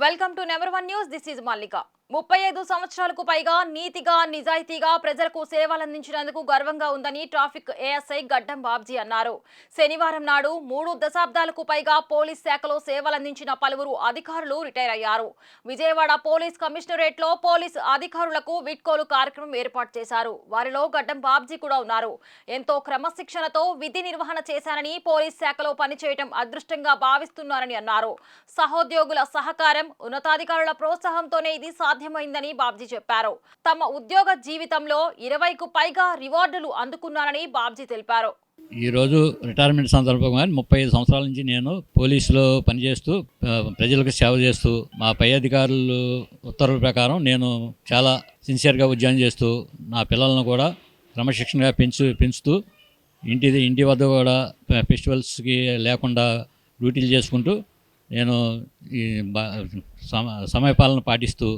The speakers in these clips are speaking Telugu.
Welcome to number 1 news. This is Mallika. 35 సంవత్సరాలకు పైగా నీతిగా నిజాయితీగా ప్రజలకు సేవలందించినందుకు గర్వంగా ఉందని ట్రాఫిక్ ఏఎస్ఐ గడ్డం బాబ్జీ అన్నారు. శనివారం నాడు 3 దశాబ్దాలకు పైగా పోలీస్ శాఖలో సేవలందించిన పలువురు అధికారులు రిటైర్ అయ్యారు. విజయవాడ పోలీస్ కమిషనరేట్ లో పోలీస్ అధికారులకు వీడ్కోలు కార్యక్రమం ఏర్పాటు చేశారు. వారిలో గడ్డం బాబ్జీ కూడా ఉన్నారు. ఎంతో క్రమశిక్షణతో విధి నిర్వహణ చేశానని, పోలీస్ శాఖలో పనిచేయడం అదృష్టంగా భావిస్తున్నారని అన్నారు. సహోద్యోగుల సహకారం, ఉన్నతాధికారుల ప్రోత్సాహంతోనే ఇది సాధ్యమైందని బాబ్జీ చెప్పారు. తమ ఉద్యోగ జీవితంలో 20కు పైగా రివార్డులు అందుకున్నారని బాబ్జీ తెలిపారు. ఈరోజు రిటైర్మెంట్ సందర్భంగా 35 సంవత్సరాల నుంచి నేను పోలీసులో పనిచేస్తూ ప్రజలకు సేవ చేస్తూ మా పై అధికారులు ఉత్తర్వుల ప్రకారం నేను చాలా సిన్సియర్గా ఉద్యోగం చేస్తూ నా పిల్లలను కూడా క్రమశిక్షణగా పెంచుతూ ఇంటి వద్ద కూడా ఫెస్టివల్స్కి లేకుండా డ్యూటీలు చేసుకుంటూ నేను ఈ సమయపాలన పాటిస్తూ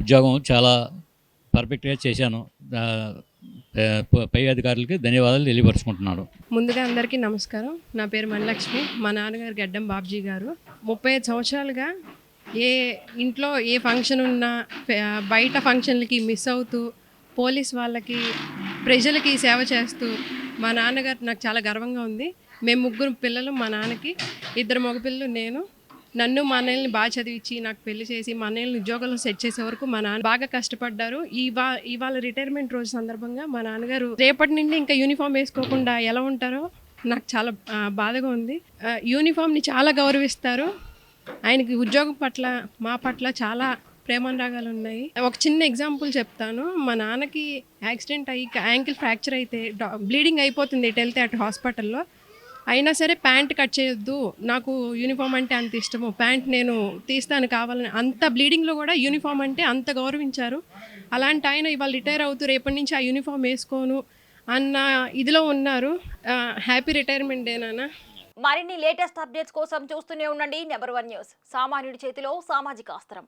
ఉద్యోగం చాలా పర్ఫెక్ట్గా చేశాను. పై అధికారులకి ధన్యవాదాలు తెలియపరుచుకుంటున్నాను. ముందుగా అందరికీ నమస్కారం. నా పేరు మణిలక్ష్మి. మా నాన్నగారు గడ్డం బాబ్జీ గారు. 35 సంవత్సరాలుగా ఏ ఇంట్లో ఏ ఫంక్షన్ ఉన్నా బయట ఫంక్షన్లకి మిస్ అవుతూ పోలీస్ వాళ్ళకి ప్రజలకి సేవ చేస్తూ మా నాన్నగారు నాకు చాలా గర్వంగా ఉంది. మేము 3 పిల్లలు, మా నాన్నకి 2 మగపిల్లలు, నేను. నన్ను మా అన్నయ్యని బాగా చదివించి నాకు పెళ్లి చేసి మా అన్నయ్యని ఉద్యోగంలో సెట్ చేసే వరకు మా నాన్న బాగా కష్టపడ్డారు. ఇవాళ రిటైర్మెంట్ రోజు సందర్భంగా మా నాన్నగారు రేపటి నుండి ఇంకా యూనిఫామ్ వేసుకోకుండా ఎలా ఉంటారో నాకు చాలా బాధగా ఉంది. యూనిఫామ్ని చాలా గౌరవిస్తారు. ఆయనకి ఉద్యోగం పట్ల మా పట్ల చాలా ప్రేమానురాగాలు ఉన్నాయి. ఒక చిన్న ఎగ్జాంపుల్ చెప్తాను. మా నాన్నకి యాక్సిడెంట్ అయ్యి యాంకిల్ ఫ్రాక్చర్ అయితే బ్లీడింగ్ అయిపోతుంది ఇటు వెళ్తే అటు హాస్పిటల్లో. అయినా సరే ప్యాంట్ కట్ చేయొద్దు, నాకు యూనిఫామ్ అంటే అంత ఇష్టము, ప్యాంట్ నేను తీస్తాను కావాలని, అంత బ్లీడింగ్లో కూడా యూనిఫామ్ అంటే అంత గౌరవించారు. అలాంటి ఆయన ఇవాళ రిటైర్ అవుతూ రేపటి నుంచి ఆ యూనిఫామ్ వేసుకోను అన్న ఇదిలో ఉన్నారు. హ్యాపీ రిటైర్మెంట్ డే నాన్న. మరిన్ని లేటెస్ట్ అప్డేట్స్ కోసం చూస్తూనే ఉండండి నెంబర్ 1 న్యూస్. సామాన్యుడి చేతిలో సామాజిక అస్త్రం.